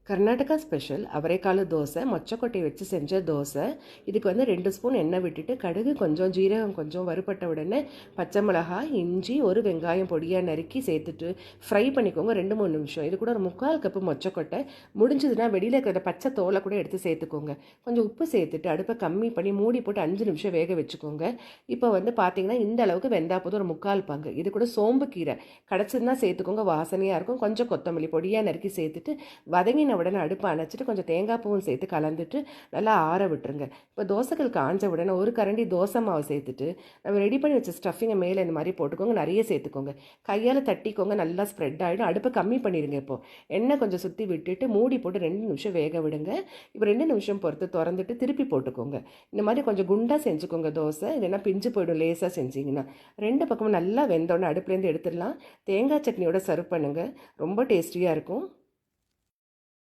Karnataka special அவரைக்கால dosa, மொச்சக்கொட்டை வச்சு செஞ்ச தோசை. இதுக்கு வந்து 2 ஸ்பூன் எண்ணெய் விட்டுட்டு கடுகு கொஞ்சம், ஜீரகம் கொஞ்சம் வறுபட்ட உடனே பச்சை மிளகாய், இஞ்சி, ஒரு வெங்காயம் பொடியாக நறுக்கி சேர்த்துட்டு ஃப்ரை பண்ணிக்கோங்க 2-3 நிமிஷம். இது கூட ஒரு 3/4 கப்பு மொச்சக்கொட்டை, முடிஞ்சதுன்னா வெளியில் இருக்கிற பச்சை தோலை கூட எடுத்து சேர்த்துக்கோங்க. கொஞ்சம் உப்பு சேர்த்துட்டு அடுப்பை கம்மி பண்ணி மூடி போட்டு 5 நிமிஷம் வேக வச்சுக்கோங்க. இப்போ வந்து பார்த்தீங்கன்னா இந்த அளவுக்கு வெந்தா போதும், ஒரு 3/4 பங்கு. இது கூட சோம்பு கீரை கிடச்சதுன்னா சேர்த்துக்கோங்க, வாசனையாக இருக்கும். கொஞ்சம் கொத்தமல்லி பொடியாக நறுக்கி சேர்த்துட்டு வதங்கின உடனே அடுப்பை அணைச்சிட்டு கொஞ்சம் தேங்காய் பூவும் சேர்த்து கலந்துட்டு நல்லா ஆற விட்டுருங்க. இப்போ தோசைகள் காஞ்ச உடனே ஒரு கரண்டி தோசை மாவு சேர்த்துட்டு நம்ம ரெடி பண்ணி வச்ச ஸ்டஃபிங்கை மேலே இந்த மாதிரி போட்டுக்கோங்க, நிறைய சேர்த்துக்கோங்க. கையால் தட்டிக்கோங்க, நல்லா ஸ்ப்ரெட் ஆகிடும். அடுப்பை கம்மி பண்ணிடுங்க. இப்போது எண்ணெய் கொஞ்சம் சுற்றி விட்டுட்டு மூடி போட்டு 2 நிமிஷம் வேக விடுங்க. இப்போ 2 நிமிஷம் பொறுத்து திறந்துட்டு திருப்பி போட்டுக்கோங்க. இந்த மாதிரி கொஞ்சம் குண்டாக செஞ்சுக்கோங்க தோசை, இல்லைன்னா பிஞ்சு போய்டும் லேசாக செஞ்சிங்கன்னா. 2 பக்கமும் நல்லா வெந்தோடனே அடுப்புலேருந்து எடுத்துடலாம். தேங்காய் சட்னியோட சர்வ் பண்ணுங்கள், ரொம்ப டேஸ்டியாக இருக்கும்.